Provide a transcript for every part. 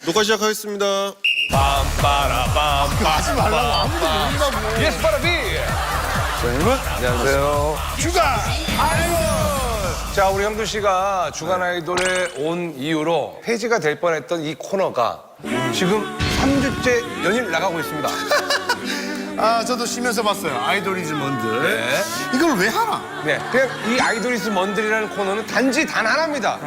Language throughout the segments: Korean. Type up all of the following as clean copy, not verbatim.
녹화 시작하겠습니다. 하지 말라고 아무도 모른다고. 예스 바라비. 여러분 안녕하세요. 주간 아이돌. 자 우리 형두 씨가 주간 아이돌에 온 이후로 폐지가 될 뻔했던 이 코너가 지금 3주째 연일 나가고 있습니다. 아 저도 쉬면서 봤어요. 아이돌이즈먼들. 네. 이걸 왜 하나? 네, 그냥 이 아이돌이즈먼들이라는 코너는 단지 단 하나입니다.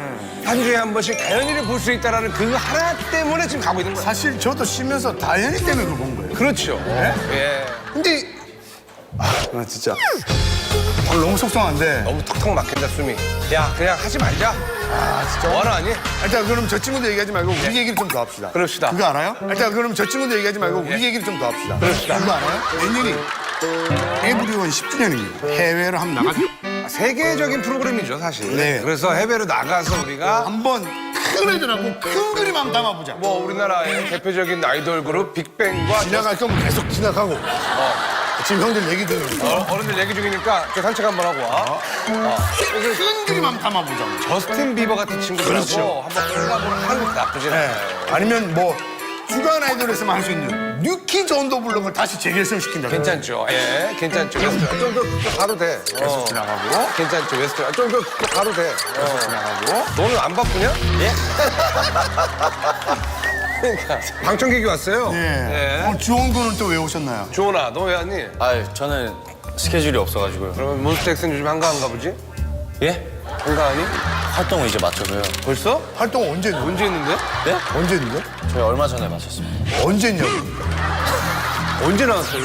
한 주에 한 번씩 다현이를 볼 수 있다는 그 하나 때문에 지금 가고 있는 거예요. 사실 저도 쉬면서 다현이 때문에 그걸 본 거예요. 그렇죠. 예. 근데 나 진짜 오늘 너무 속상한데. 너무 턱턱 막힌다 숨이. 야 그냥 하지 말자. 아 진짜. 뭐하러 하니? 일단 그럼 저 친구들 얘기하지 말고 우리 얘기를 좀 더 합시다. 그럽시다. 그거 알아요? 일단 그럼 저 친구들 얘기하지 말고 우리 얘기를 좀 더 합시다. 그럽시다. 그거 알아요? 내년이 에브리원 10주년입니다. 해외로 한번 나가서 세계적인 프로그램이죠 사실. 네. 그래서 해외로 나가서 우리가 한번 큰 애들하고 큰 그림 한번 담아보자. 뭐 우리나라의 대표적인 아이돌 그룹 빅뱅과 지나갈 거면 계속 지나가고. 지금 형들 얘기 듣는 거. 어른들 얘기 중이니까 저 산책 한번 하고 와. 큰 그림 한번 담아보자. 저스틴 비버 같은 친구들하고 그렇죠. 한번 콜라보를 하는 것도 나쁘지 네. 않아요. 아니면 뭐 주간 아이돌에서만 할 수 있는 뉴키 존도 블록을 다시 재결성시킨다. 괜찮죠? 예, 괜찮죠. 웨스트 좀더 가도 돼. 계속 지나가고. 괜찮죠? 웨스트 좀더 가도 돼. 계속 지나가고. 너는 안 바쁘냐? 예. 그러니까 방청객이 왔어요. 예. 주원군은 또 왜 오셨나요? 조은아, 너 왜 왔니? 아, 저는 스케줄이 없어가지고요. 그러면 몬스타엑스는 요즘 한가한가 보지? 예? 한가하니? 활동을 이제 마쳐서요. 벌써? 활동 언제 했는데? 언제 했는데? 네? 언제 했는데? 저희 얼마 전에 마쳤습니다. 언제 했냐고. 언제 나왔어요?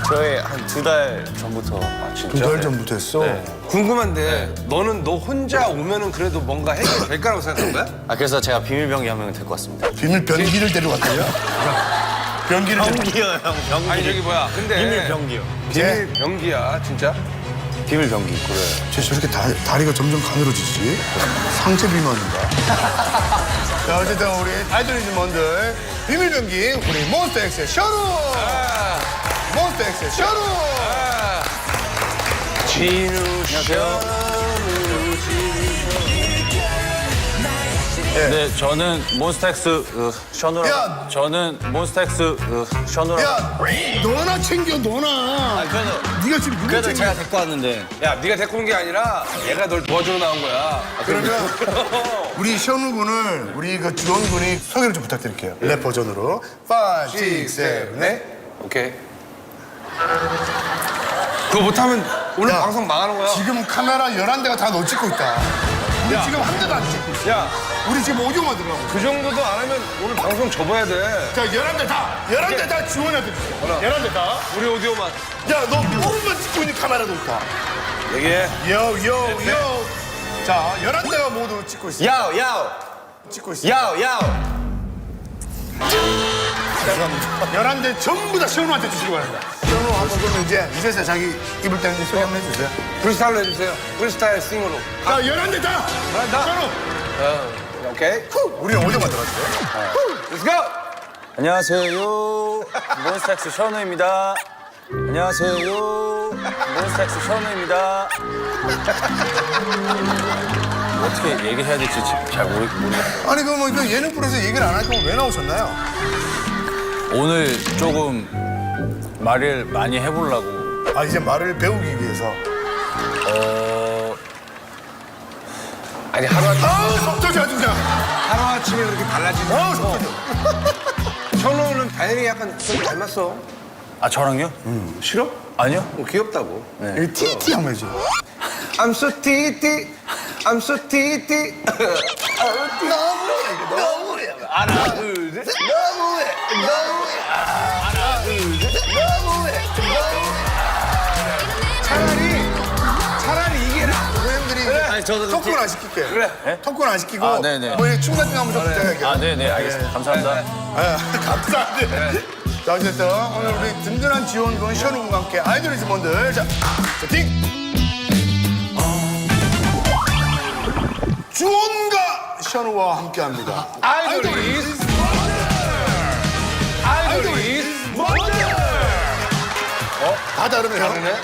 저희 한 2달 전부터. 아, 진짜? 2달 전부터 했어? 네. 궁금한데 너는 너 혼자 오면은 그래도 뭔가 해결될 거라고 생각한 거야? 아, 그래서 제가 비밀병기 한 명 데리고 왔습니다. 비밀 변기를 데려갔다고요? 변기를 병기요, 형. 병기. 아니 저기 뭐야? 근데 비밀 병기요. 비밀 병기야 진짜? 비밀 병기 있고요. 쟤 저렇게 다리가 점점 가늘어지지? 상체 비만인가? 자, 어쨌든 우리 아이돌이즈먼들 비밀 변기 우리 몬스타엑스의 셔루! 몬스타엑스의 셔루! 진우 셔. 네, 저는 몬스타엑스 셔누라. 야! 저는 몬스타엑스 셔누라. 야, 너나 챙겨, 너나. 네가 지금 누구 그래도 챙겨? 제가 데리고 왔는데. 야 네가 데리고 온 게 아니라 얘가 널 도와주러 나온 거야. 그러면 우리 셔누 군을 우리 그 주원 군이 소개를 좀 부탁드릴게요. 랩 버전으로. 5, 6, 7, 8. 오케이. 그거 못하면 오늘 야, 방송 망하는 거야. 지금 카메라 11대가 다 너 찍고 있다. 우리 지금 한 대도 안 찍고 있어. 야, 우리 지금 오디오만 들어가고 있어. 그 정도도 안 하면 오늘 방송 접어야 돼. 자, 11대 다. 11대 다 지원해야 돼. 11대 다. 우리 오디오만. 야, 너 무릎만 찍고 있는 카메라도 있다. 얘기해. 요. 자, 11대가 모두 찍고 있어. 야오, 야오. 찍고 있어. 야오, 야오. 11대 전부 다 시원우한테 주시기 바랍니다. 시원우 한번 그러면 이제서 자기 입을 때 소개 한번 해주세요. 프리스타일로 해주세요. 프리스타일 싱어로. 자, 11대 다. 다. 시원우. 오케이. 우리는 오디오만 들어가주세요. Let's go. 안녕하세요. 몬스타엑스 셔누입니다. 안녕하세요. 몬스타엑스 셔누입니다. 어떻게 얘기해야 될지 잘 모르겠어요. 아니, 그럼 뭐 예능 프로에서 얘기를 안 할 거면 왜 나오셨나요? 오늘 조금 말을 많이 해보려고. 아, 이제 말을 배우기 위해서. 아니 하루아침에 속 터져, 아주 그냥. 그렇게 달라지는 속 터져. 현우는 다현이 약간 좀 닮았어. 아, 저랑요? 싫어? 아니요. 귀엽다고. 이 TT 한번 해줘. I'm so titi. I'm so titi. 너무해. 하나 둘 셋. 차라리 이게 나. 고객님들이 아니, 저도 토크는 안 시킬게. 그래. 토크는 안 시키고. 아, 네네. 뭐 춤 같은 거 한번 좀 부탁할게요. 아, 네네, 알겠습니다. 감사합니다. 감사합니다. 자, 어쨌든 오늘 우리 든든한 지원군 셔누군과 함께 아이돌이즈먼들. 자, 세팅! 주원과 셔누와 함께 합니다. 아이돌이즈 먼저. 다 다르네요. 다르네?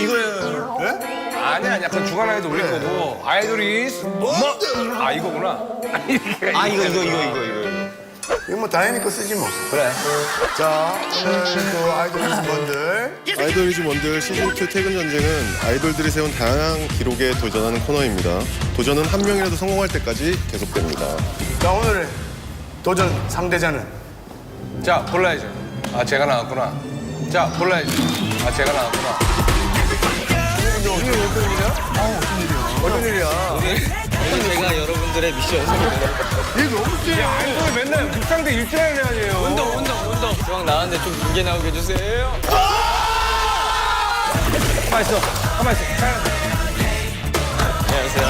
이거예요. 네? 아니야, 약간 주간 아이돌 우리 거고. 아이돌이 뭔데? 아, 이거구나. 아, 이거. 이거 뭐 다행히 거 쓰지 뭐. 그래. 자, 오늘 그 아이돌리즘 원들. 아이돌리즘 원들 시즌2 퇴근 전쟁은 아이돌들이 세운 다양한 기록에 도전하는 코너입니다. 도전은 한 명이라도 성공할 때까지 계속됩니다. 자, 오늘의 도전 상대자는 자, 골라야죠. 아, 제가 나왔구나. 자, 골라야죠. 아, 제가 나왔구나. 이게 어떤 일이야? 어떤 일이야? 제가 여러분들의 미션입니다. 얘 너무 세. 아이돌 맨날 묵상대 일주일에 아니에요. 운동. 형 나왔는데 좀 길게 나오게 해주세요. 가만 있어. 안녕하세요.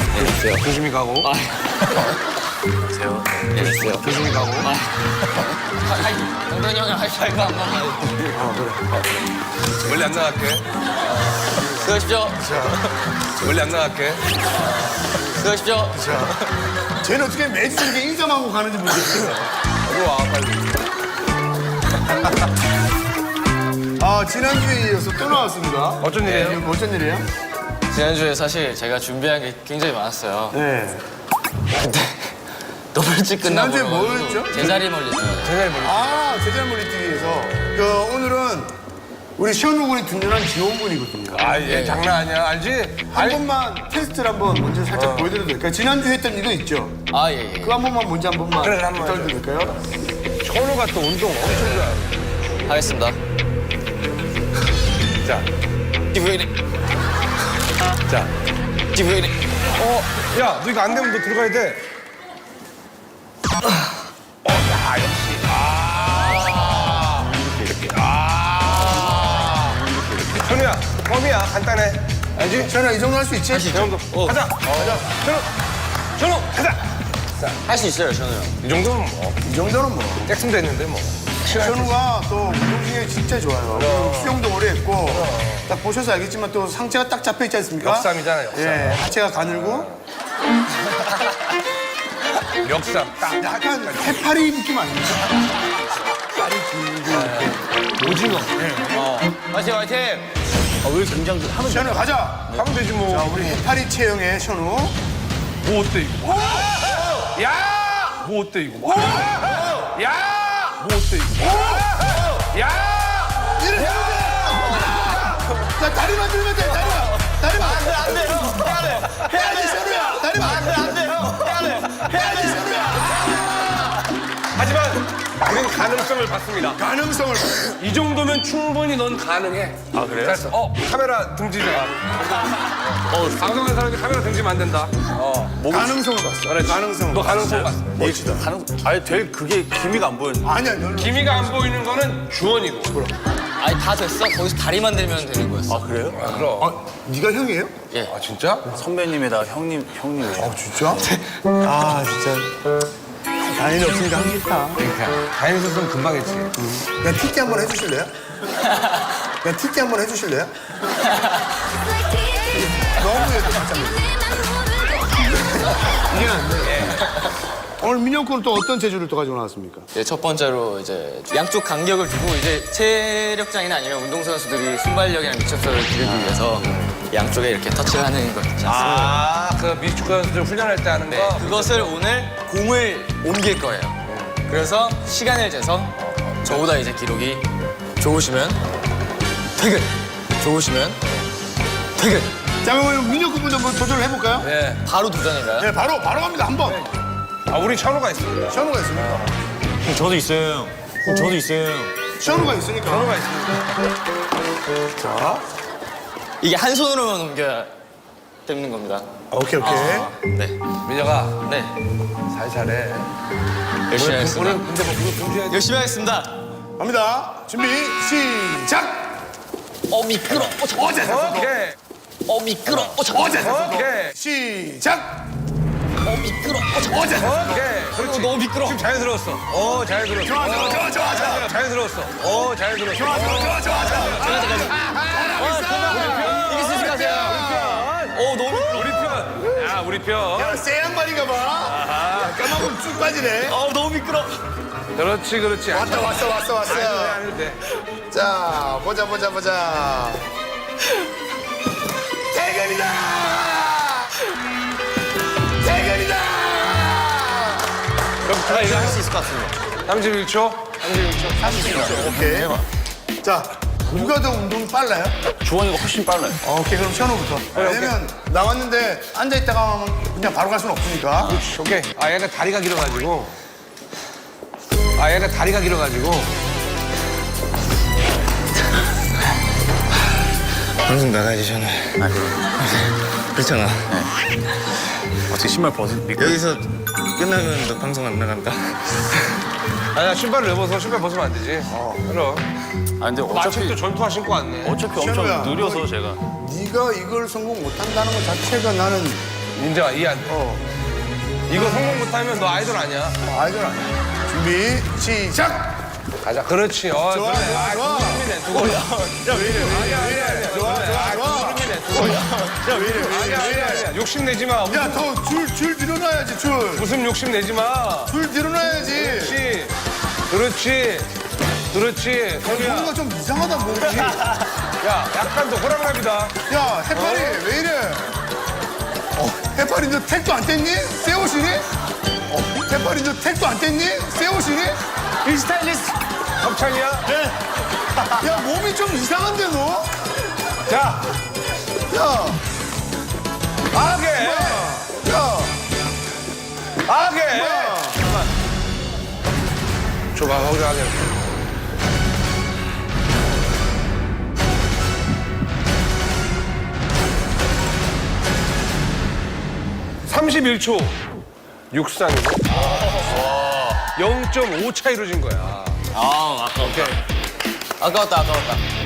안녕하세요. 조심히 가고. 안녕하세요. 조심히 가고. 영돈이 형이 하이파이브 한 번만. 멀리 안 나갈게. 수고하십시오. 멀리 안 나갈게. 수고하십시오. 자, 쟤는 어떻게 매주 이렇게 인사하고 가는지 모르겠어요. 이리 와, 빨리. 아, 지난주에 이어서 또 나왔습니다. 어쩐 일이에요? 이거 어쩐 일이에요? 지난주에 사실 제가 준비한 게 굉장히 많았어요. 네. 근데 너무 일찍 끝나고 지난주에 뭐였죠? 제자리 멀리 제자리 멀리. 아, 제자 물리뛰기에서 오늘은 우리 시원우 군이 든든한 지원군이거든요. 아, 얘 장난 아니야. 알지? 한 번만 테스트를 한번 먼저 살짝 보여드려도 될까요? 지난주 했던 이거 있죠? 아, 예. 그거 한 번만 먼저 한 번만 그래, 한 번만 부탁드려도 될까요? 천우가 또 운동 엄청 좋아해. 하겠습니다. 자, 이게 왜 이래? 자. 이게 왜 이래? 야, 너 이거 안 되면 너 들어가야 돼. 야, 역시. 천우야, 껌이야. 간단해. 알지? 시원아, 이 정도 할 수 있지? 이 정도. 가자. 가자. 천우, 가자. 할 수 있어요, 저는 형. 이 정도면 뭐. 이 정도는 뭐. 잭슨 됐는데 뭐. 시원우가 또 운동 중에 진짜 좋아요. 수영도 오래 했고 딱 보셔서 알겠지만 또 상체가 딱 잡혀 있지 않습니까? 역삼이잖아요, 역삼. 예, 하체가 가늘고 역삼. 딱. 약간 해파리 느낌 아닙니까? 다리 길고 이렇게. 오징어. 화이팅, 화이팅! 시원우 가자. 하면 되지 뭐. 자, 우리 해파리 체형의 시원우. 뭐 어때 이거? 야! 뭐 어때 이거? 야! 뭐 어때 이거? 야! 이래 해야 돼. 자, 다리만 들면 돼. 다리만. 안 돼, 형. 해야 돼. 해야지, 시원우야. 다리만. 안 돼, 형. 해야 돼. 해야지, 시원우야. 하지만 우린 가능성을 봤습니다. 가능성을. 이 정도면 충분히 넌 가능해. 아 그래요? 카메라 등지자. 방송하는 사람이 카메라 등지면 안 된다. 가능성을 봤어. 그렇지. 가능성을 너 가능성 봤어. 멋지다. 아니, 그게 기미가 안 보여. 아니야, 너. 기미가 안 보이는 거는 주원이고. 그럼. 아니, 다 됐어. 거기서 다리만 들면 되는 거였어. 그래요? 아, 그럼. 아, 네가 형이에요? 예. 아 진짜? 선배님에다 형님. 아, 진짜? 아, 진짜. 다행히 없으니까 한겠다. 그러니까 다행히 있었으면 금방 했지. 야, TT 한번 해주실래요? 야, TT 한번 해주실래요? 너무 예뻐, 깜짝 놀랐어. 이게 안 돼. 오늘 민영 군은 또 어떤 재주를 또 가지고 나왔습니까? 이제 첫 번째로 이제 양쪽 간격을 두고 이제 체력장이나 아니면 운동선수들이 순발력이나 미적서를 기르기 위해서 양쪽에 이렇게 터치를 하는 거 있지 않습니까? 아, 그 미축 선수들 훈련할 때 하는 네, 거. 그것을 오늘 공을 옮길 거예요. 그래서 시간을 재서 저보다 이제 기록이 좋으시면 퇴근, 좋으시면 퇴근. 자, 그럼 민영 군도 한번 도전을 해볼까요? 네. 바로 도전인가요? 네, 바로 갑니다, 한 번. 아, 우리 천우가 있습니다. 시원우가 있습니까? 저도 있어요. 저도 있어요. 시원우가 있으니까. 천우가 있습니다. 자, 이게 한 손으로만 옮겨야 되는 겁니다. 오케이. 네, 민혁아, 네, 살살해. 열심히 오늘 하겠습니다. 근데 뭐 그거 금지해야 돼. 열심히 하겠습니다. 갑니다. 준비, 시작! 미끄러. 어제 오케이. 미끄러. 오케이. 시작! 미끄러. 어제 오케이. 그렇지. 너무 미끄러. 지금 자연스러웠어. 자연스러웠어. 좋아. 자연스러웠어. 자연스러웠어. 좋아. 이게 수식하세요. 너무 미끄러. 우리 편. 야, 우리 편. 야, 쎄한 말인가 봐. 까마귀 쭉 빠지네. 너무 미끄러. 그렇지, 그렇지. 왔어. 안 돼. 자, 보자. 대결이다! 그럼 이거 할 수 있을 것 같습니다. 31초? 31초. 오케이. 자, 누가 더 운동이 빨라요? 주원이가 훨씬 빨라요. 오케이, 그럼 현우부터. 왜냐면 나왔는데 앉아있다가 하면 그냥 바로 갈 수는 없으니까. 오케이. 얘가 다리가 길어가지고. 방송 나가야지 저는. 그렇잖아. 어떻게 신발 여기서 끝나면 너 방송 안 나간다. 아니야, 신발을 벗어. 신발 벗으면 안 되지. 그럼. 근데 마침 또 전투화 신고 왔네. 어차피 현우야, 엄청 느려서 제가. 네가 이걸 성공 못한다는 것 자체가 나는 민정아, 이해 안 돼. 이거 성공 못하면 너 아이돌 아니야. 아이돌 아니야. 준비, 시작! 가자. 그렇지. 좋아. 두근이네, 두근. 야, 왜 이래. 좋아. 두근이네, 두근. 야, 왜 이래. 아니야. 욕심 내지 마. 야, 더 줄 늘어놔야지, 줄. 무슨 욕심 내지 마. 줄 늘어놔야지. 그렇지. 성이야. 뭔가 좀 이상하다, 몸이. 야, 약간 더 호랑나비다. 야, 해파리, 왜 이래? 해파리, 너 택도 안 뗐니? 새 옷이니? 해파리, 너 택도 안 뗐니? 새 옷이니? 이 스타일리스트. 합창이야? 야, 몸이 좀 이상한데, 너? 자, 야, 악에. 야, 악에. 야. 줘봐, 거기서 하게. (31초) 6상이고 0.5 차이로 진 거야. 아까웠다.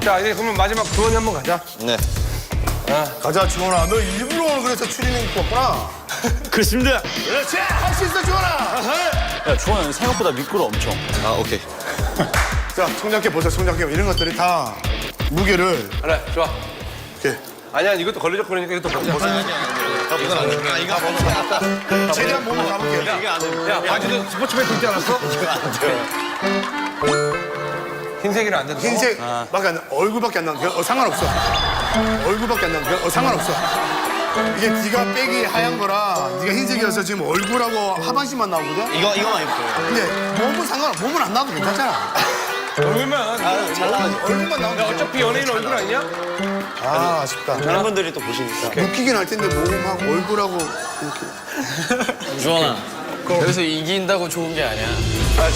자, 이제 그러면 마지막 주원이 한번 가자. 네. 가자, 주원아. 너 일부러 오늘 그래서 추리닝 입고 왔구나. 그렇습니다. 그렇지, 할 수 있어, 주원아. 야, 주원 생각보다 미끄러 엄청. 오케이. 자, 청장깨 보자, 청장깨. 이런 것들이 다 무게를. 그래, 좋아. 이렇게. 아니야, 이것도 걸리적 거리니까 이것도 벗어. 이건 안 돼. 이거 최대한 몸을 가볼게. 야, 바지도 스포츠백 입지 않았어? 흰색이라 안 된다. 흰색밖에 안 나, 얼굴밖에 안 나는데 상관없어. 얼굴밖에 안 나는데 상관없어. 이게 네가 백이 하얀 거라 네가 흰색이어서 지금 얼굴하고 하반신만 나오거든? 이거만 입고요. 근데 몸은 안 나와도 괜찮잖아. 얼굴만. 잘 나가지. 얼굴만 나오면 야, 어차피 연예인 얼굴 아니냐? 아, 아쉽다. 다른 분들이 또 보시니까. 웃기긴 할 텐데 몸하고 얼굴하고 이렇게. 주원아. 여기서 이긴다고 좋은 게 아니야.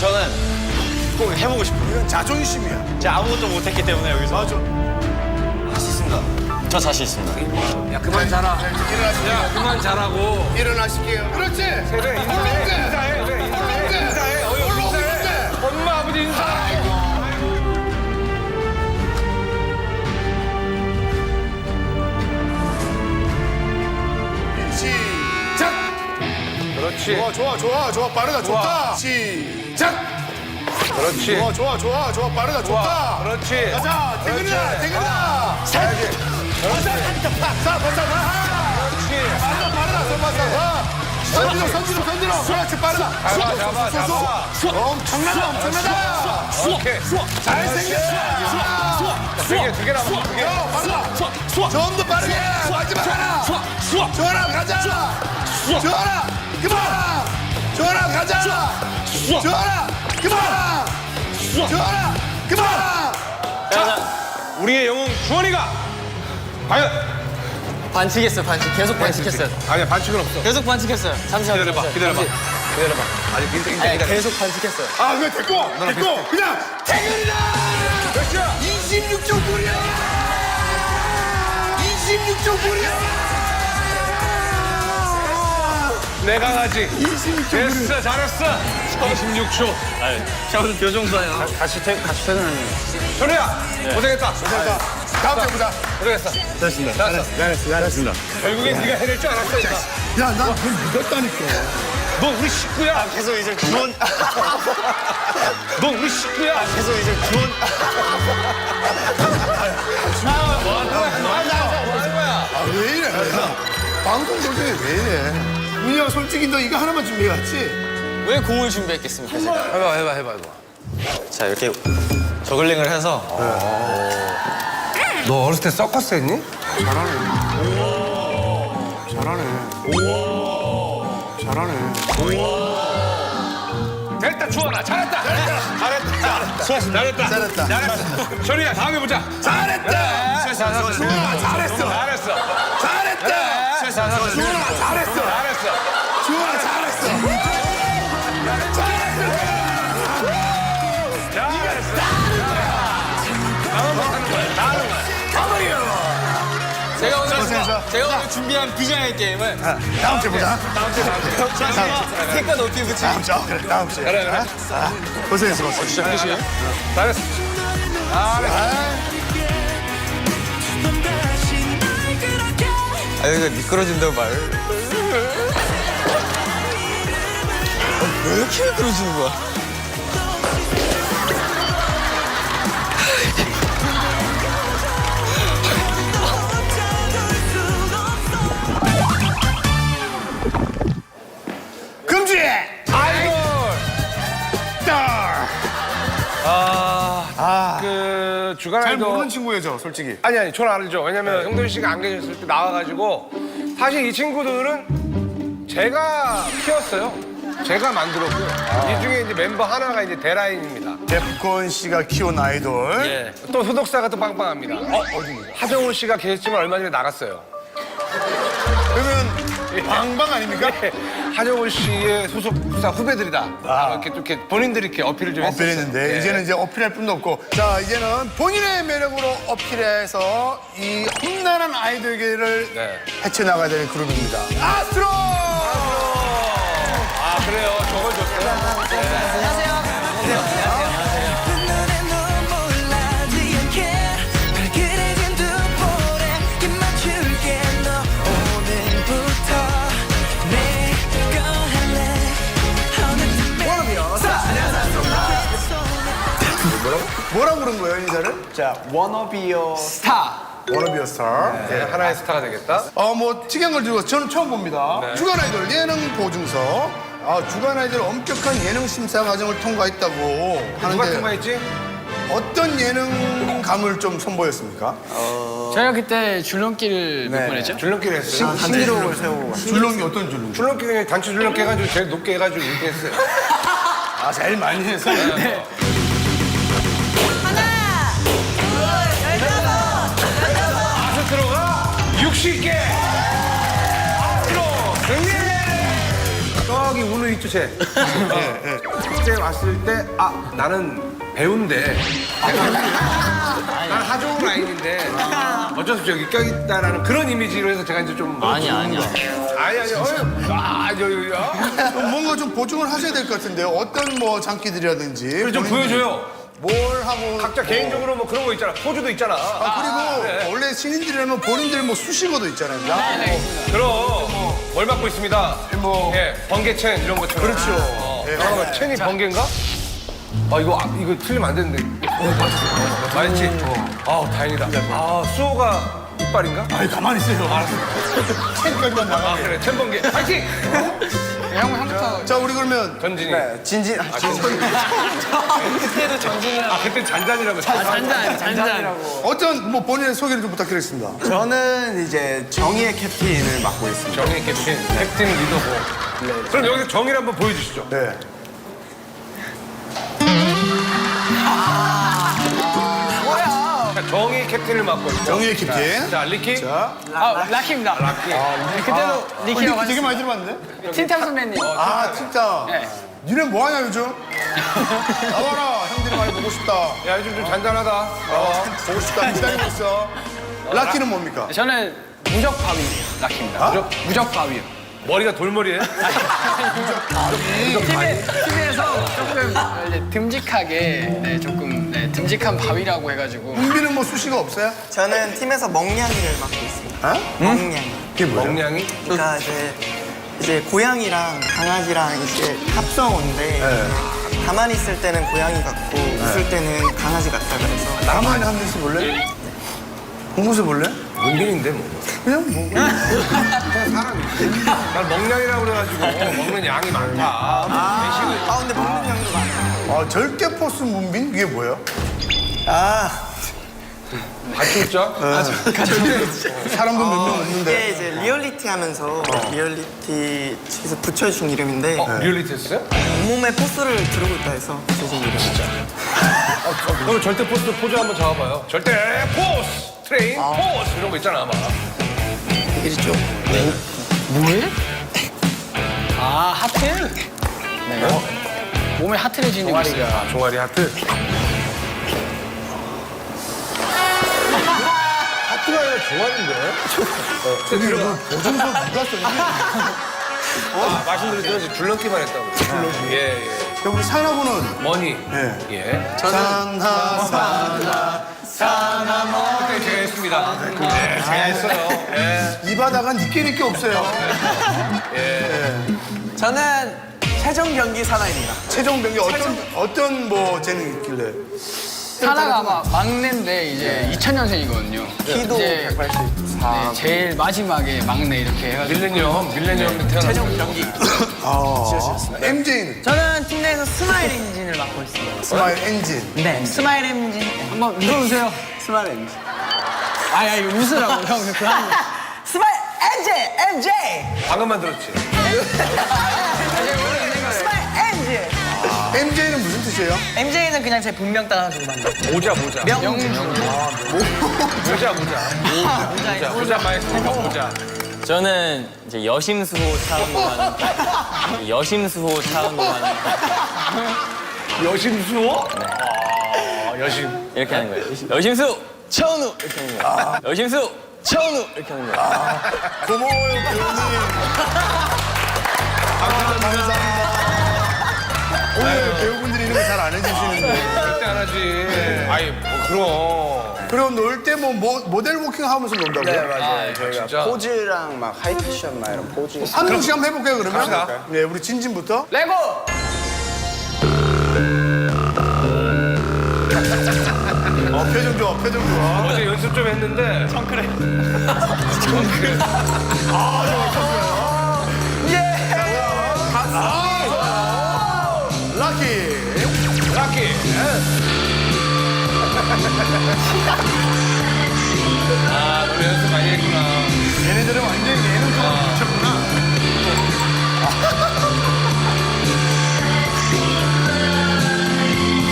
저는 꼭 해보고 싶어요. 이건 자존심이야. 제가 아무것도 못했기 때문에 여기서. 맞아. 할 수 있습니다. 저 자신 있습니다. 야, 그만 자라. 일어나실게요. 야, 그만 자라고. 일어나실게요. 그렇지. 그래, 인사해. 인사해. 그래, 인사해. 인사해. 엄마, 아버지 인사해. 시작. 그렇지. 좋아. 빠르다. 좋다. 시작. 그렇지. 좋아. 빠르다. 좋다. 그렇지. 가자. 퇴근이다. 가야지. 벌써. 빠르다. 손들어. 그렇지, 빠르다. 잡아. 엄청나다. 오케이. 잘생겼어. 두 개 남았어. 두 개. 빠르다. 좀 더 빠르게. 마지막 하나. 전화 가자. 전화 그만. 전화 가자. 전화 그만. 전화 그만. 우리의 영웅 주원이가 과연 반칙했어요. 계속 반칙했어요. 아니야, 반칙은 없어. 계속 반칙했어요. 잠시만요. 기다려봐. 아직 인생 아니, 기다려. 계속 반칙했어요. 아, 왜 됐고 그냥 퇴근이다. 몇이야? 26.9야. 26.9야. 내가 가지. 26.9. 됐어, 잘했어. 26초. 샤워는 교정사야. 같이 퇴근하는. 현우야, 고생했다. 다음 주에 보자. 고생했어. 됐습니다. 잘했습니다. 결국엔 네가 해낼 줄 알았어, 이거. 야, 난 그걸 믿었다니까. 너 우리 식구야. 계속 이제 주원. 너 우리 식구야. 계속 이제 주원. 뭐 하는 거야? 아, 왜 이래? 방송 도중에 왜 이래? 민혁 솔직히 너 이거 하나만 준비해왔지? 왜 공을 준비했겠습니까, 제가? 해봐. 자, 이렇게 저글링을 해서 너 어렸을 때 서커스 했니? 됐다, 주원아. 잘했다. 잘했다. 쇼리야, 다음에 보자. 잘했다! 잘했어. 주원아, 잘했어! 잘했어. 잘했다! 주원아, 잘했어! 잘했어. 주원아, 잘했어! 제가 오늘 준비한 비장의 게임은 다음 주에 보자. 색깔 높이 붙이기. 다음 주, 그래, 다음 주에. 그래. 고생했어. 잘했어. 아, 이거 미끄러진다고 말. 왜 이렇게 미끄러지는 거야? 금지! 아이돌. 딸! 그 주간 잘 아이돌. 모르는 친구예요, 저, 솔직히. 아니, 저는 알죠. 왜냐면 형돈 씨가 안 계셨을 때 나와가지고 사실 이 친구들은 제가 키웠어요. 제가 만들었고요. 이 중에 이제 member 하나가 이제 데라인입니다. 데프콘 씨가 키운 아이돌. 예. 또 소속사가 또 빵빵합니다. 어디? 하정우 씨가 계셨지만 얼마 전에 나갔어요. 그러면 방방 아닙니까? 하정우 씨의 소속사 후배들이다. 이렇게 본인들이 이렇게 어필을 좀 했었어요. 어필했는데 예. 이제는 이제 어필할 뿐도 없고 자 이제는 본인의 매력으로 어필해서 이 험난한 아이돌계를 네. 헤쳐나가야 되는 그룹입니다. 아스트로! 아, 그래요. 저걸 줬어요. 뭐라고 부른 거예요, 인사를? 자, wanna be your Wanna be a star. 네, 하나의 스타가 되겠다. 뭐 특이한 걸 들고 저는 처음 봅니다. 주간 아이돌 예능 보증서. 주간 아이돌 엄격한 예능 심사 과정을 통과했다고 누가 하는데 통과했지? 어떤 예능감을 좀 선보였습니까? 저희가 그때 줄넘기를 몇 번 했죠? 줄넘기를 했어요. 신기록을 세우고 줄넘기 어떤 줄넘기? 줄넘기 그냥 단체 줄넘기 해가지고 제일 높게 해가지고 이렇게 했어요. 제일 많이 해서. 아스트로가 60개! 아스트로 승리! 저기 우는 있죠, 쟤? 그때 왔을 때, 나는 배우인데, 난 하정우 라인인데, 어쩔 수 없이 여기 껴있다라는 그런 이미지로 해서 제가 이제 좀. 아니야. 뭔가 좀 보증을 하셔야 될 것 같은데요. 어떤 뭐 장기들이라든지. 그래, 좀 본인들이 보여줘요. 뭘 하고. 각자 개인적으로 뭐 그런 거 있잖아. 포즈도 있잖아. 그리고 그래. 원래 신인들이라면 본인들 뭐 수식어도 있잖아요. 그럼, 뭘 맡고 있습니다. 뭐. 예, 번개첸 이런 것처럼. 그렇죠. 예. 잠깐만, 첸이 번개인가? 이거 틀리면 안 되는데. 맞지? 다행이다. 수호가 이빨인가? 아니, 가만히 있어요. 알았어. 캔까지만 나가. 그래, 첸 번개. 파이팅! 형부터 자, 우리 그러면. 전진이. 진진 그때도 전진을 그때 잔잔이라고. 잔잔. 어떤 뭐 본인의 소개를 좀 부탁드리겠습니다. 저는 이제 정의의 캡틴을 맡고 있습니다. 정의 캡틴 리더고. 그럼 여기서 정의를 한번 보여주시죠. 네. 자, 정의 캡틴을 맡고 있죠. 정의의 캡틴. 자, 리키. 자. 라키입니다. 라키. 그때도 리키라고 되게 하셨어요. 많이 들어봤는데? 틴탑 선배님. 진짜. 네. 니네 뭐 하냐, 요즘? 나와라. 형들이 많이 보고 싶다. 야, 요즘 좀 잔잔하다. 보고 싶다. 기다리고 있어. 라키는 뭡니까? 저는 무적 바위 라키입니다. 무적 바위요. 머리가 돌머리예요? TV에서 조금 이제 듬직하게 조금 듬직한 바위라고 해가지고 은비는 뭐 수식어 없어요? 저는 팀에서 멍냥이를 맡고 있습니다. 멍냥이. 그게 뭐예요? 멍냥이? 그러니까 이제 고양이랑 강아지랑 이제 합성어인데 가만히 있을 때는 고양이 같고 웃을 때는 강아지 같다 그래서 나만 한 모습 볼래? 그 모습 볼래? 문빈인데 뭐. 그냥 뭐. 그냥 사람이지. 난 먹량이라고 그래가지고 먹는 양이 많다. 아 근데 먹는 양도 많아. 절대 포스 문빈? 이게 뭐예요? 같이 웃자. 사람도 몇 명 없는데. 이게 이제 리얼리티 하면서 리얼리티 측에서 붙여준 이름인데 리얼리티 했어요? 온몸에 포스를 두르고 있다 해서 붙여준 이름. 진짜. 그럼 절대 포스 포즈 한번 잡아봐요. 절대 포스! 트레인 포스! 이런 거 있잖아 아마. 이랬죠? 아, 하트? 네. 몸에 하트를 지니고 있어요. 종아리 하트. 하트가 아니라 종아리인데? 저기 보증서 누가 썼니? 말씀드렸죠. 줄넘기만 했다고. 줄넘기. 예. 우리 사나분은 머니. 예. 예. 사나 그때 제가 했습니다. 네, 제가 했어요. 예. 이 바닥은 니께 없어요. 저는 최종 경기 사나입니다. 최종 병기 어떤 뭐 재능이 있길래? 사나가 아마 막내인데 이제 2000년생이거든요. 키도 184. 네, 제일 마지막에 막내 이렇게 해가지고. 밀레니엄 태어났어요. 최종 경기. MJ는 저는 팀 내에서 스마일 엔진을 맡고 있습니다. 스마일 엔진. 네, 스마일 엔진. 한번 물어보세요. 스마일 엔진. 아야 이거 웃으라고 형. 그 한. 스마일 엔진! MJ! 방금만 들었지. 스마일 엔진! MJ는 무슨 뜻이에요? MJ는 그냥 제 본명 따가지고 만든. 모자. 명주. 모자 마이스터 모자. 저는 이제 여심수호 차원으로 하는 여심수호 차원으로 하는 여심수호? 네. 여심. 이렇게 하는 거예요. 여심수 차원우 이렇게 하는 거예요. 여심수 차원우 이렇게 하는 거예요. 고마워요 배우님. 감사합니다. 오늘 배우분들이 이런 거 잘 안 해주시는데. 절대 안 하지. 아이, 뭐, 그럼. 그리고 놀 때 뭐 모델 워킹 하면서 논다고요? 맞아요. 진짜. 포즈랑 막 하이패션 막 이런 포즈. 한 명씩 한번 해볼까요 그러면? 갑시다. 네, 우리 진진부터. 레고. 표정 좋아, 표정 좋아. 어제 연습 좀 했는데. 라키. 아, 노래 연습 많이 했구나. 얘네들은 완전히 예능 좀 미쳤구나.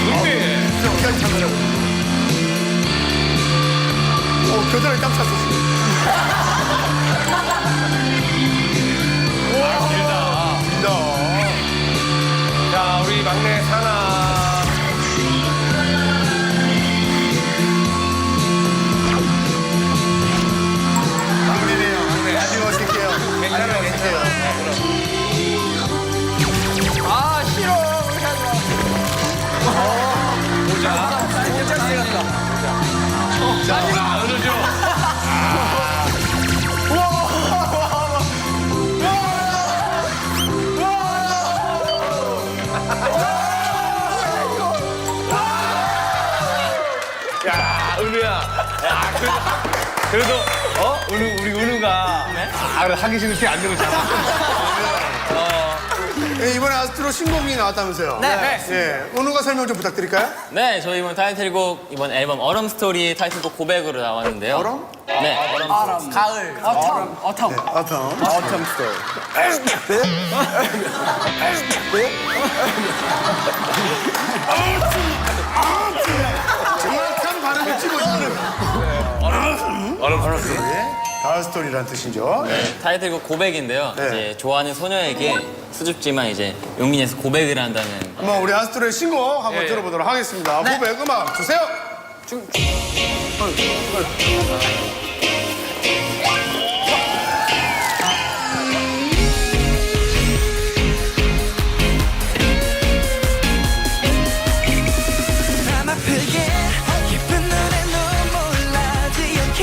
준비. 여기까지 참으라고. 겨드랑이 땀 찼어 지금. 길다. 자, 우리 막내 사나. 막내네요. 막내. 아주 멋있게요. 괜찮아, 괜찮아. 아 싫어. 그렇게 하지 마. 자, 어느 죠 야, 은우야. 야, 그래도, 우리 은우가. 그래, 하기 싫은 티 안 내고 잡았어. 예, 이번에 아스트로 신곡이 나왔다면서요? 네. 예, 은우가 설명 좀 부탁드릴까요? 네, 저희 이번 타이틀곡 이번 앨범 얼음 스토리 타이틀곡 고백으로 나왔는데요. 얼음? 네, 얼음 스토리. 가을. 어텀. 어텀 스토리. 정확한 발음을 찍어주는 얼음 스토리. 가을 스토리라는 뜻이죠. 타이틀곡 고백인데요. 네. 이제 좋아하는 소녀에게 수줍지만 이제 용기 내서 고백을 한다는. 한번 우리 아스트로의 신곡 한번 들어보도록 하겠습니다. 고백 음악 주세요. 맘 아프게 예쁜 눈에 눈물나지 않게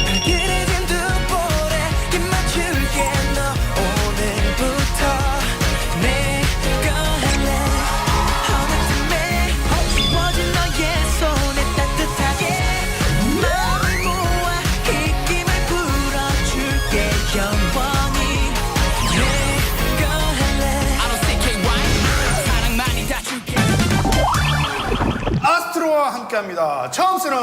발그레진 두 볼에 입 맞출게 너 오늘부터 내거 할래 어느쯤에 지워진 너의 손에 따뜻하게 마음을 모아 멤버들과 함께합니다. 처음 쓰는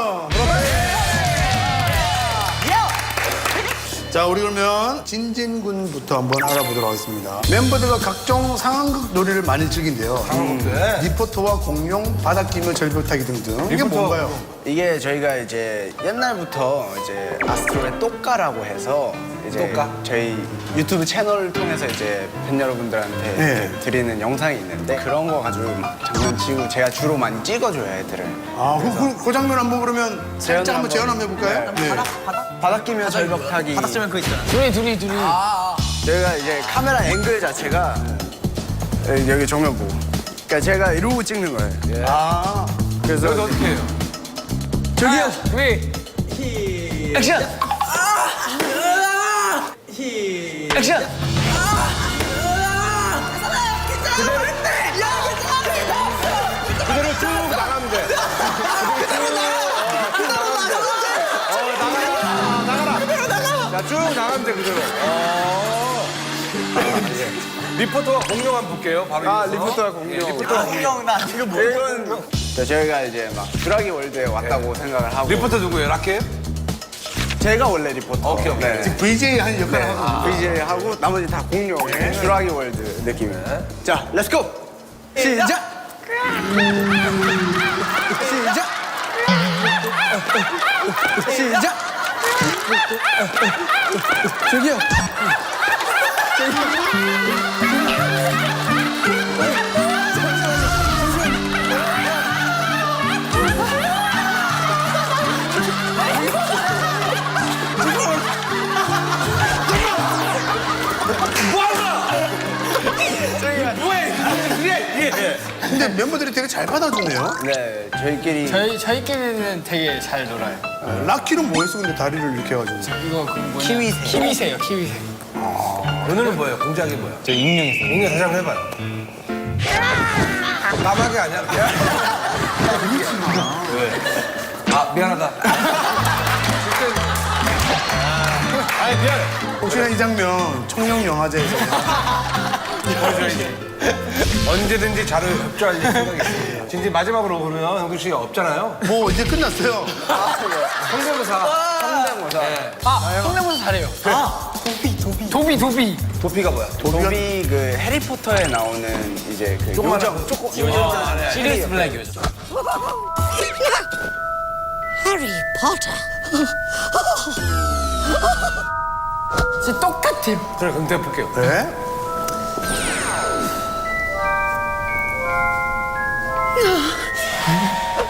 자, 우리 그러면 진진군부터 한번 알아보도록 하겠습니다. 멤버들과 각종 상황극 놀이를 많이 즐긴대요. 리포터와 공룡, 바닷기물, 절벽타기 등등. 이게 뭔가요? 이게 저희가 이제 옛날부터 이제 아스트로의 똑가라고 해서 이제 저희 유튜브 채널을 통해서 이제 팬 여러분들한테 네. 드리는 영상이 있는데 그런 거 가지고 막 장난치고 제가 주로 많이 찍어줘요, 애들을. 아, 그 장면 한번 그러면 살짝 한번 재현 한번 해볼까요? 네. 바닷기며 절벽타기. 바닥 쓰면 그거 있잖아. 둘이. 저희가 이제 카메라 앵글 자체가 여기 정면 보고. 그러니까 제가 이러고 찍는 거예요. 아, 그래서 여기서 어떻게 해요? 저기요. 액션. 액션. 그대로 쭉 나가면 돼. 자, 쭉 나가면 돼, 그대로. 리포터와 공룡 한번 볼게요. 바로 아, 이어서. 리포터와 공룡. 리포터와 공룡. 형, 나 지금 뭐. 이건 저희가 이제 막 주라기 월드에 왔다고 생각을 하고 리포터 누구예요? 락해요? 제가 원래 리포터. 오케이, 오케이. 네. 지금 VJ 하는 역할을 하고 VJ 하고 나머지 다 공룡. 주라기 월드 느낌. 자, 렛츠고. 시작. 시작. 시작. 저기요. 근데 멤버들이 되게 잘 받아주네요. 네, 저희끼리 저희끼리는 되게 잘 놀아요. 락키는 뭐였어? 근데 다리를 이렇게 해가지고. 이거 그 뭐냐? 키위새요. 키위새. 오늘은 뭐예요? 공작이 뭐야? 저 익명했어요. 공룡 다시 한번 해봐요. 까마귀 아니야? 왜? 아, 미안하다. 아니, 미안해. 혹시나 이 장면 청룡 영화제에서 언제든지 자료 협조할 생각이 있습니다. 진짜 마지막으로 보면 형도 씨가 없잖아요. 뭐 이제 끝났어요. 성대모사. 성대모사. 성대모사 잘해요. 도비. 도피가 뭐야? 도비 그 해리포터에 나오는 이제 그 요정. 시리우스 블랙 요즘. 해리포터 진짜 똑같아요. 그래, 그럼 내가 볼게요. 네?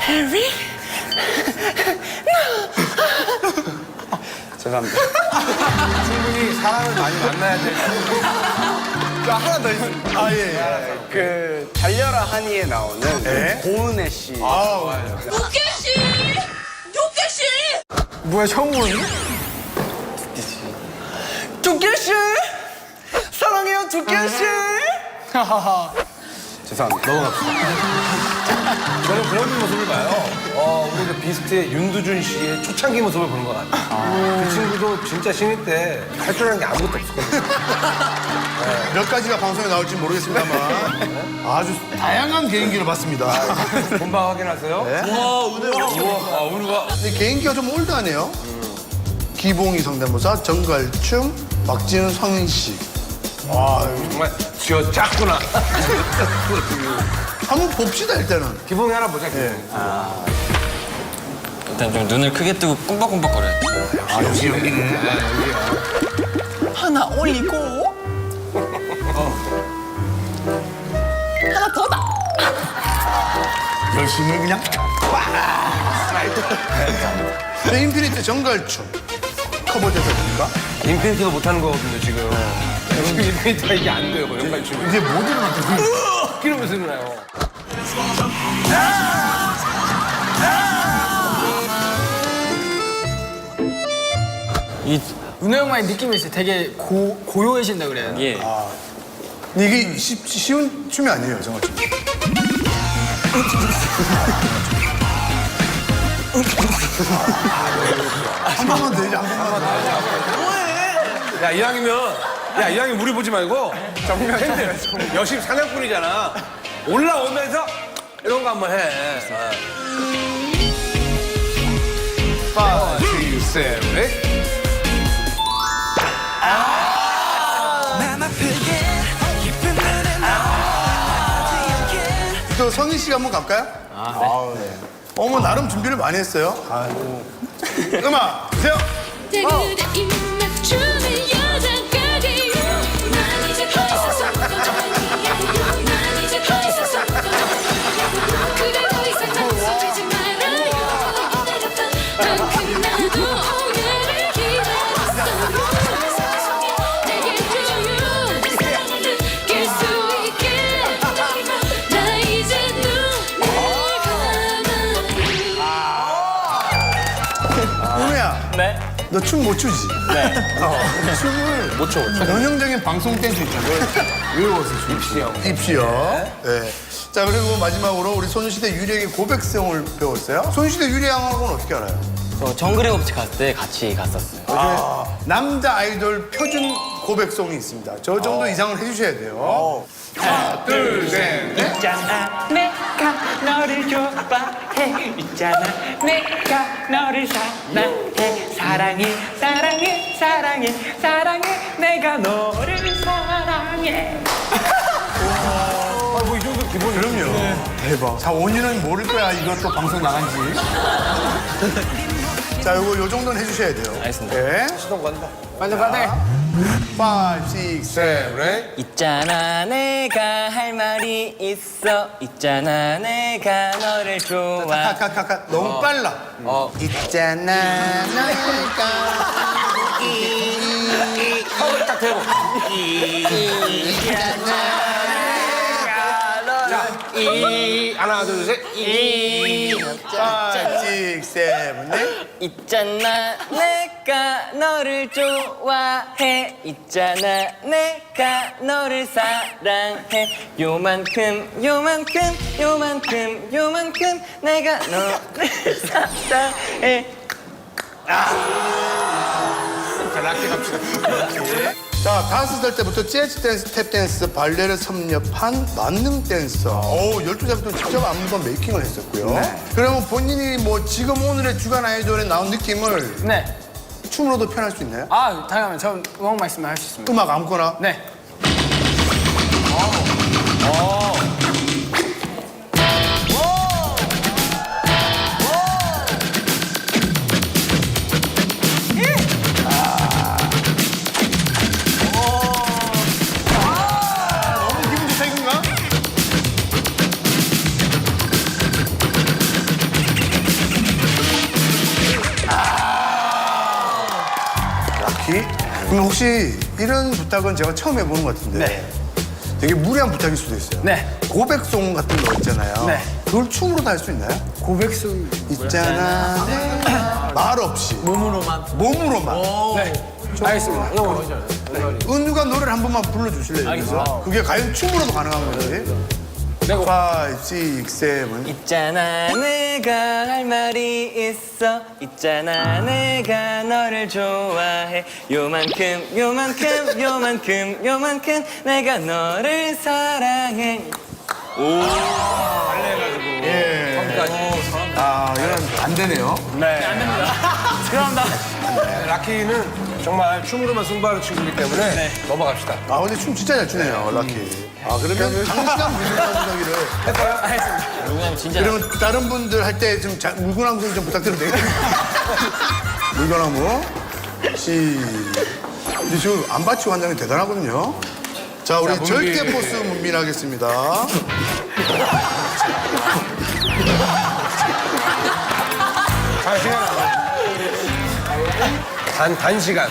해리 죄송합니다. 충분히 사람을 많이 만나야 돼. 하나 더 있습니다. 아, 예. 그 달려라 하니에 나오는 네? 고은혜 씨. 도깨씨 뭐야 처음 보는? 두께씨 사랑해요 두께씨. 죄송합니다. 저는 그런 모습을 봐요. 우리 그 비스트의 윤두준 씨의 초창기 모습을 보는 것 같아요. 그 친구도 진짜 신인 때 할 줄 아는 게 아무것도 없었거든요. 몇 가지가 방송에 나올지 모르겠습니다만 아주 다양한 개인기를 봤습니다. 본방 확인하세요. 우와, 은우가. 근데 개인기가 좀 올드하네요. 기봉이 성대모사, 정갈춤, 박지은, 성인 씨. 정말 쥐어 짰구나. 한번 봅시다 일단은. 기봉이 하나 보자, 기봉이. 일단 좀 눈을 크게 뜨고 꿈벅꿈벅거려요. 역시 여기는. 하나 올리고. 하나 더 나. 열심히 그냥 네, 인피니트 정갈춤 커버돼서 됩니까? 인피니트도 못하는 거거든요, 지금. 지금 인피니트가 이게 안 돼요, 연말 춤이. 이제 못 일어났다. 끼르면서 일어나요. 이 은호 형만의 느낌이 있어요. 되게 고요해진다 그래요. 이게 이게 쉬운 춤이 아니에요, 정갈춤. 한 번만 더 해줘, 한 번만 더. 야, 이왕이면, 이왕이면 우리 보지 말고, 팬들, 여심 사냥꾼이잖아. 올라오면서 이런 거 한번 해. 성희 씨가 한번 갈까요? 네. 어머, 나름 준비를 많이 했어요. 음악 주세요. 그대 입맞추는 여자까지 난 이제 더 이상 난 이제 더 이상 그대 더 이상 망설이지 말아요 내렸던 만큼 나도 오늘을 기다렸어 내게 줘요 내 사랑을 느낄 수 있게 나 이제 눈을 감아 은우야. 네. 너 춤 못 추지? 네. 춤을 못 춰. 전형적인 방송 댄스 있잖아. 외워서 입시형. 입시형. 네. 자, 그리고 마지막으로 우리 소녀시대 유리에게 고백성을 배웠어요. 소녀시대 유리 양하고는 어떻게 알아요? 저 정글의 법칙 갔을 때 같이 갔었어요. 남자 아이돌 표준 고백송이 있습니다. 저 정도 이상을 해주셔야 돼요. 하나, 둘, 셋, 넷. 있잖아 내가 너를 좋아해 있잖아 내가 너를 사랑해 사랑해 사랑해 사랑해 사랑해 내가 너를 사랑해 뭐 이 정도 기본이 그럼요. 대박. 자, 원인은 모를 거야. 이것도 방송 나간 지. 자, 요 정도는 해주셔야 돼요. 알겠습니다. 네. 시동 건다. 빨리 빨리. 5, 6, 7, 8. 있잖아 내가 할 말이 있어 있잖아 내가 너를 좋아 카카카카. 너무 빨라. 있잖아, 너니까. 딱 대고. 하나 둘 셋. 5, 6, 7, 8. 있잖아 내가 너를 좋아해 있잖아 내가 너를 사랑해 요만큼 요만큼 요만큼 요만큼 내가 너를 사랑해 자 락키 갑시다. 자, 5살 때부터 재즈 댄스, 탭 댄스, 발레를 섭렵한 만능 댄서. 12살부터 직접 안무도 메이킹을 했었고요. 그러면 본인이 뭐 지금 오늘의 주간 아이돌에 나온 느낌을 네. 춤으로도 표현할 수 있나요? 아 당연하면 저 음악만 있으면 할 수 있습니다 음악 아무거나? 네 너무 기분 좋다 이건가? 라키? 그럼 혹시 이런 부탁은 제가 처음 해보는 것 같은데 네. 되게 무리한 부탁일 수도 있어요. 네. 고백송 같은 거 있잖아요. 네. 그걸 춤으로도 할 수 있나요? 고백송 있잖아 말 없이 몸으로만 네 알겠습니다 은유가 노래를 한 번만 불러주실래요? 여기서? 그게 과연 춤으로도 가능한 건지 5, 6, 7 있잖아 내가 할 말이 있어 있잖아 내가 너를 좋아해 요만큼 요만큼 요만큼 요만큼 내가 너를 사랑해 아, 이건 안 되네요. 락키는 정말 춤으로만 승부하는 친구이기 때문에 넘어갑시다. 아, 근데 춤 진짜 잘 추네요, 락키. 아, 그러면 장시간 물구나무기를 누구냐면 진짜 그러면 다른 분들 할 때 좀 물구나무 좀 부탁드려도 되겠어요? 물구나무 근데 지금 안 받치고 한다는 게 대단하거든요. 자, 우리 절대 포스 문민하겠습니다. 단시간.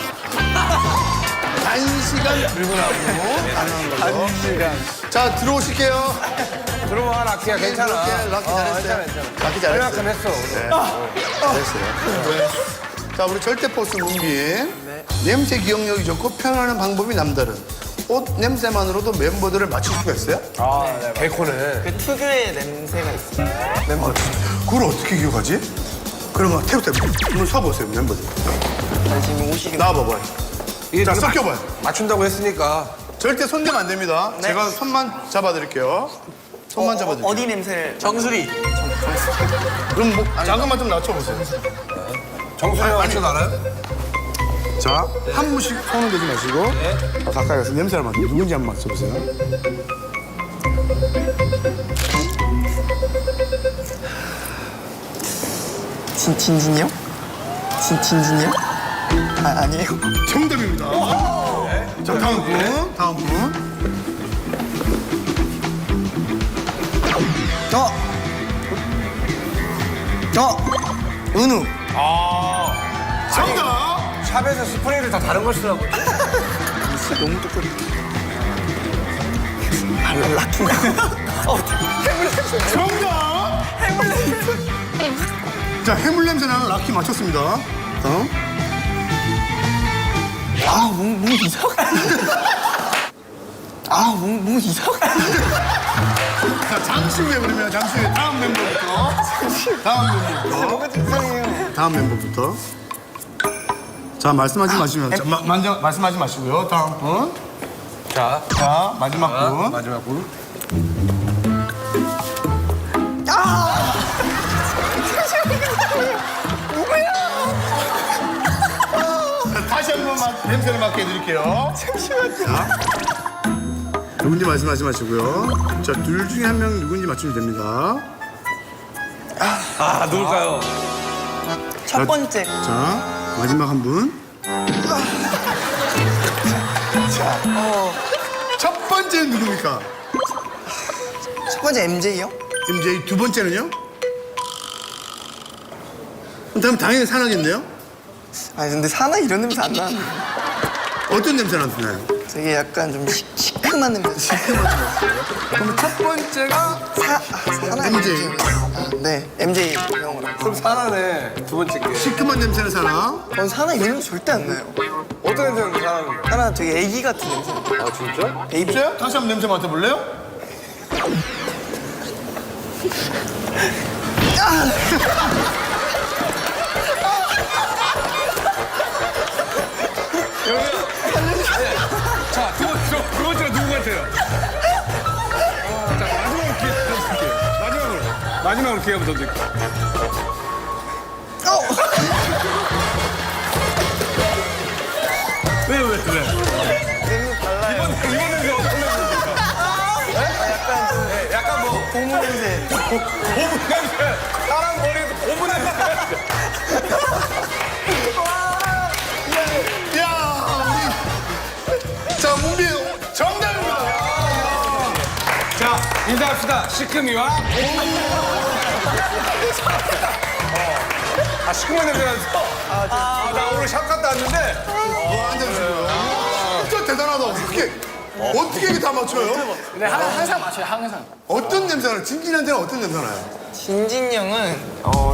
단시간 물구나무 가능한 걸로. 단시간. 자, 들어오실게요. 들어와 락키야 괜찮아. 이렇게 락키 잘했어요. 락키 잘했어요. 얼마큼 했어. 잘했어요. 자, 우리 절대 포스 문빈. 냄새 기억력이 좋고 표현하는 방법이 남다른. 옷 냄새만으로도 멤버들을 맞출 수가 있어요? 개코네. 그 특유의 냄새가 있어요. 그걸 어떻게 기억하지? 그러면 태우 한번 서보세요, 멤버들. 지금 옷이 나와봐봐요. 이게 자, 지금 섞여봐요. 맞춘다고 했으니까. 절대 손대면 안 됩니다. 제가 손만 잡아드릴게요. 손만 잡아드릴게요. 어디 냄새를 정수리 그럼 뭐 잠깐만 좀 낮춰보세요. 정수영 맞춰도 알아요? 자, 한 분씩 손을 대지 마시고 가까이 가서 냄새를 맡고 누군지 한번 맞춰보세요. 진진이 형? 진진이 형? 아니에요. 정답입니다. 자, 다음 분. 은우. 정답. 샵에서 스프레이를 다 다른 걸 쓰라고. 너무 똑같아. 라키인가? 정답. 자, 해물 냄새 나는 라키 맞췄습니다. 다음. 뭔 이상해. 뭔 이상해. 자, 잠시 후에 그러면 잠시 후에 다음 멤버부터. 다음 멤버부터. 자, 말씀하지 마시면. 자, 말씀하지 마시고요. 다음 분. 자, 마지막 분. 마지막 분. 다시 한 번 냄새를 맡게 해드릴게요. 잠시만요. 누군지 말씀하지 마시고요. 자, 둘 중에 한 명 누군지 맞추면 됩니다. 누굴까요? 첫 번째. 자, 마지막 한 분. 첫 번째는 누굽니까? 첫 번째 MJ요? MJ. 두 번째는요? 그럼 당연히 산하겠네요? 근데 사나 이런 냄새 안 나는데. 어떤 냄새 나나요? 되게 약간 좀 시큼한 냄새. 그럼 첫 번째가 사나 MJ. 네, MJ 형으로. 그럼 사나네. 두 번째 게. 시큼한 냄새는 사나? 사나 이런 냄새 절대 안 나요. 어떤 냄새는 사나는 거? 사나 되게 애기 같은 냄새. 아, 진짜? 베이비. 다시 한번 냄새 맡아볼래요? 자, 두 번째가 누구 같아요? 자, 마지막으로 기회 던질게요. 마지막으로 기회 한번 던질게요. 왜? 냄새 달라요. 이번 냄새 어떤 냄새입니까? 약간 뭐 고무 냄새. 고무 냄새. 사람 머리에서 고무 냄새. 자, 문빈 정답입니다. 자, 인사합시다. 시크미와 시큼한 냄새 나서. 나 오늘 샵 갔다 왔는데. 앉아주시고요. 진짜 대단하다. 어떻게 이게 다 맞춰요? 근데 항상 맞춰요, 항상. 어떤 냄새가 나요? 진진한테는 어떤 냄새가 나요? 진진 형은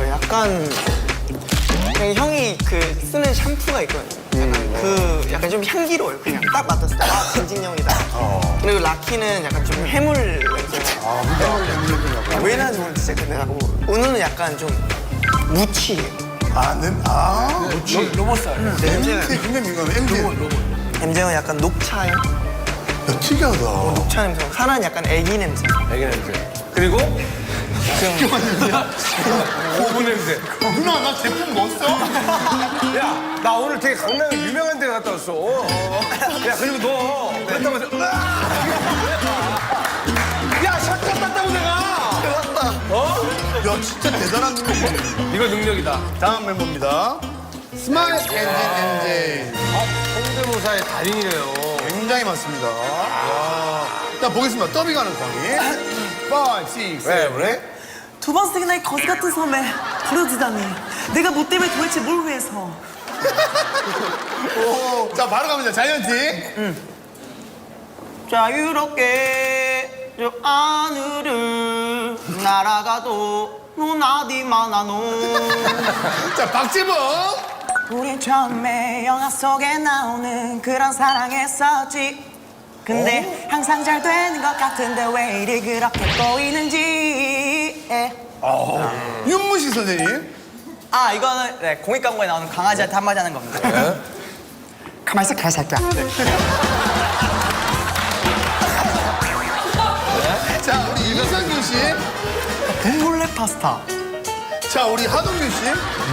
약간 그냥 형이 그 쓰는 샴푸가 있거든요. 약간 좀 향기로워요. 그냥 딱 맡았을 때 진진 형이다. 그리고 라키는 약간 좀 해물 냄새가. 왜 나는지 모르겠는데 진짜 근데 나고 은우는 약간 좀 무치예요. 로봇살. 냄새가 굉장히 민감해. MJ. 냄새가 약간 녹차요. 야, 특이하다. 녹차 냄새. 하나는 약간 애기 냄새. 애기 냄새. 그리고 고무 냄새. 누나, 나 제품 뭐 써? 야, 나 오늘 되게 강남에 유명한 데 갔다 왔어. 야, 그리고 너 갔다 와서 야, 샷 갔다 왔다고 내가. 야, 진짜 대단한 능력이네. 이거 능력이다. 다음 멤버입니다. 스마일 엔진 MJ. 성대모사의 달인이래요. 굉장히 많습니다. 자, 보겠습니다. 더빙하는 광희. 5, 6, 7, 8. 두 번 쓰기 나의 거지 같은 섬에 버려지다니. 내가 뭐 때문에 도대체 뭘 위해서? 자, 바로 갑니다. 자이언티. 자유롭게 저 하늘을 날아가도 넌 어디만 하노. 자, 박지범. 우린 처음에 영화 속에 나오는 그런 사랑했었지. 근데 항상 잘 되는 것 같은데 왜 이리 그렇게 꼬이는지. 윤무식 선생님. 이거는 네, 공익 광고에 나오는 강아지한테 한마디 하는 겁니다. 가만히 있어 개새끼야. 자, 우리 이상균 씨. 봉골레 파스타. 자, 우리 하동균 씨.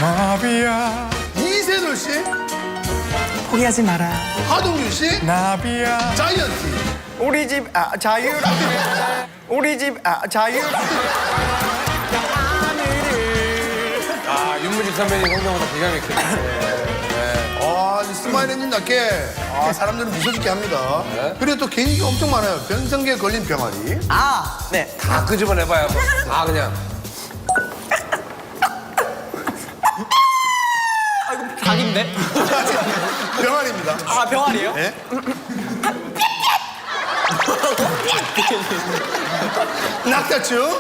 나비야, 이세돌 씨. 포기하지 마라. 하동균 씨. 나비야. 자이언티. 우리 집 자유롭게 우리 집 자유롭게 윤무진 선배님 성대모사 기가 막히네. 이 스마일 엔진답게 사람들은 미소 짓게 합니다. 네. 그리고 또 개인기가 엄청 많아요. 변성기에 걸린 병아리. 네. 다 끄집어내봐요. 다 그냥. 닭인데? 병아리입니다. 아, 병아리요? 네. 낙타춤.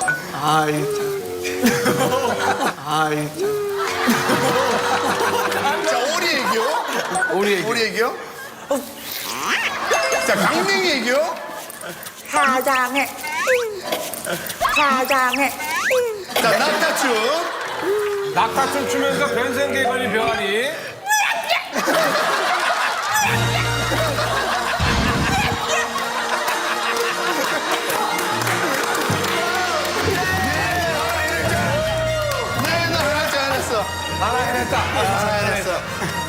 자, 오리 애교. 오리 애교. 자, 강냉이 애교. 사장해 사장해 자, 낙타춤. 낙타춤 추면서 변성기에 걸린 병아리. 네, 나 하나 해냈어. 하나 해냈다. 하나 해냈어.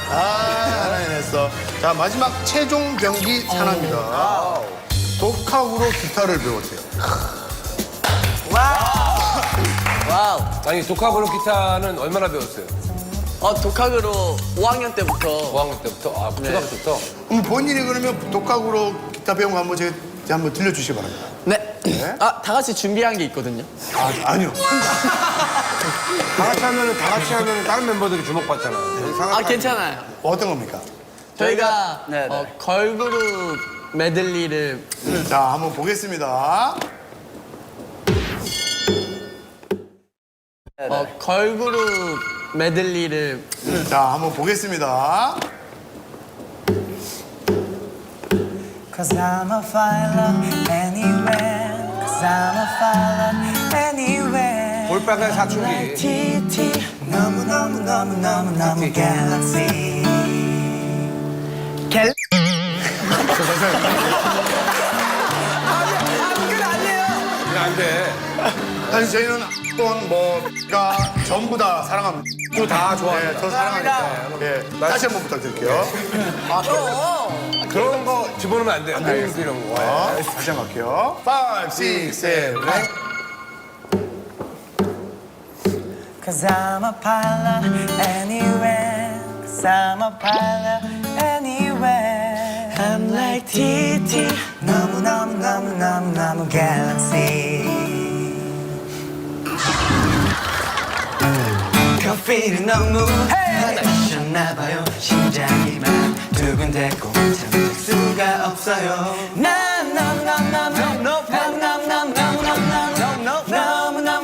하나 해냈어. 자, 마지막 최종 병기 산화입니다. 독학으로 기타를 배웠대요. 와우. 아니 독학으로 기타는 얼마나 배웠어요? 독학으로 5학년 때부터 5학년 때부터? 아, 초등학교 때부터? 본인이 그러면 독학으로 기타 배운 거 한번 제가 한번 들려주시기 바랍니다. 네. 다 같이 준비한 게 있거든요. 아니요. 다 같이 하면은 다른 멤버들이 주목받잖아. 괜찮아요. 어떤 겁니까? 저희가 걸그룹 메들리를 자, 한번 보겠습니다. 걸그룹 메들리를 자, 한번 보겠습니다. Cause I'm a fire anywhere Cause I'm a fire anywhere 볼빨간 사춘기. TT 너무너무너무너무너무 갤럭시 이거 안 돼. 사실 저희는 뭐가 전부 다 사랑합니다. 다 좋아해. 네, 더 사랑하니까. 예, 다시 한번 부탁드릴게요. 그런 거 집어넣으면 안 돼. 안돼. 이런 거. 다시 한번 갈게요. 5, 6, 7, 8. Cause I'm a pilot anywhere Cause I'm a pilot anywhere I'm like TT 너무너무너무너무너무 갤럭시 커피를 너무 마셨나봐요 심장이 막 두근대고 잠들 수가 없어요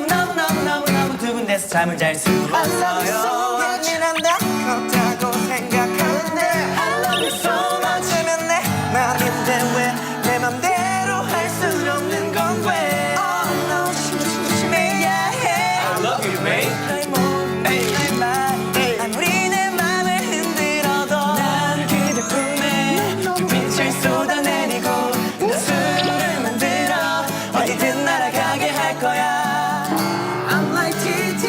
너무너무너무너무너무너무너무너무너무너무 두근대서 잠을 잘 수 없어요 예민한다 그렇다고 생각하는데 I love you so much 하면 내 맘인데 왜 내 맘대로 할 수 없는 건 왜 Oh no 심심해야 해 I love you mate 아무리 내 맘을 흔들어도 난 그대 품에 빛을 쏟아내리고 내 술을 만들어 어디든 날아가게 할 거야 I'm like TT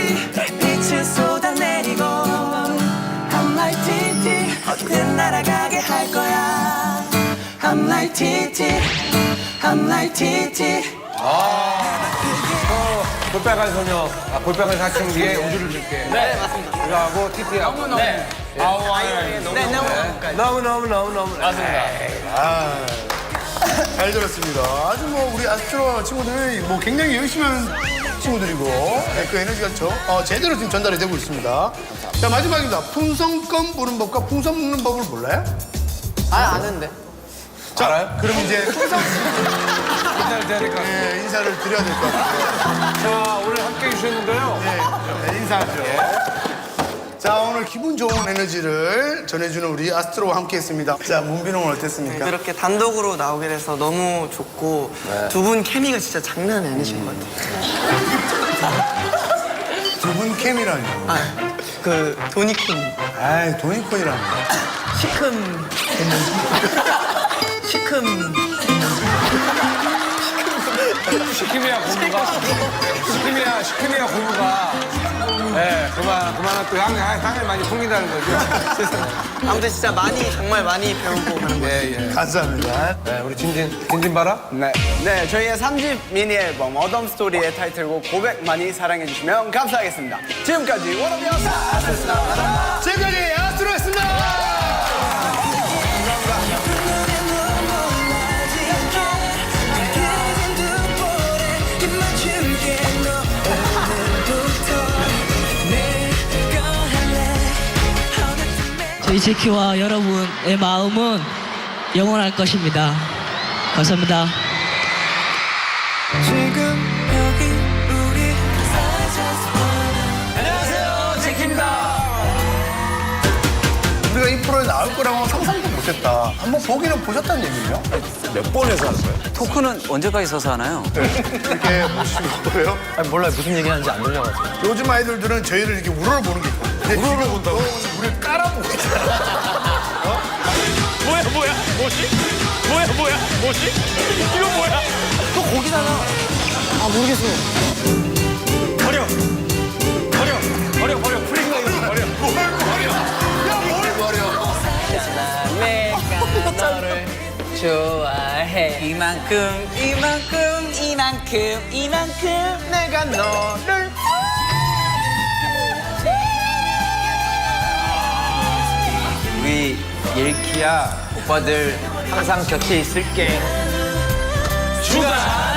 빛을 쏟아내리고 I'm like TT 어디든 날아가게 할 거야 I'm like TT I'm like TT 볼빨간 소녀, 볼빨간 사춘기에 우주를 줄게. 네, 맞습니다. 이거하고 TT하고. 너무너무. 네. 너무너무. 맞습니다. 잘 들었습니다. 아주 우리 아스트로 친구들이 굉장히 열심히 하는 친구들이고 그 에너지가 제대로 지금 전달이 되고 있습니다. 자, 마지막입니다. 풍선껌 부는 법과 풍선 먹는 법을 몰라요? 아는데. 자, 알아요? 그럼 이제 인사를 드려야 될 것 같아요. 네, 인사를 드려야 될 것 같아요. 자, 오늘 함께 해주셨는데요. 네, 인사하죠. 자, 오늘 기분 좋은 에너지를 전해주는 우리 아스트로와 함께 했습니다. 자, 문빈홍은 어땠습니까? 이렇게 단독으로 나오게 돼서 너무 좋고 두 분 케미가 진짜 장난이 아니신 것 같아요. 두 분 캠이라니. 그 도니쿤 아이, 도니콘이라니. 시큼 시키미야 고무가. 네, 그만하세요. 내가 또 향을 많이 풍긴다는 거죠. 아무튼 진짜 많이 정말 많이 배우고 가는 거예요. 예, 예. 감사합니다. 네, 우리 진진 봐라. 네, 저희의 3집 미니 앨범 어덤 스토리의 타이틀곡 고백 많이 사랑해 주시면 감사하겠습니다. 지금까지 워너비였습니다. 지금까지 아스트로였습니다. 저희 제키와 여러분의 마음은 영원할 것입니다. 감사합니다. 지금 여기 우리 안녕하세요, 제키입니다. 우리가 이 프로에 나올 거라고 상상도 못했다. 한번 보기는 보셨다는 얘기예요? 몇 번에서 하는 거예요? 토크는 언제까지 서서 하나요? 이렇게 모시고요. 몰라요. 무슨 얘기 하는지 안 들려가지고. 요즘 아이돌들은 저희를 이렇게 우러러보는 게 있거든요. 근데 우러러 본다고? 우리를 깔아보고 있잖아. 뭐야? 뭐지? 뭐지? 이거 뭐야? 또 고기잖아. 아, 모르겠어. 버려. 프리가 이거 버려. 뭘 버려? 야, 뭘 버려? 내가 너를 좋아해. 이만큼 내가 너를 우리 예키야 오빠들 항상 곁에 있을게. 슈가.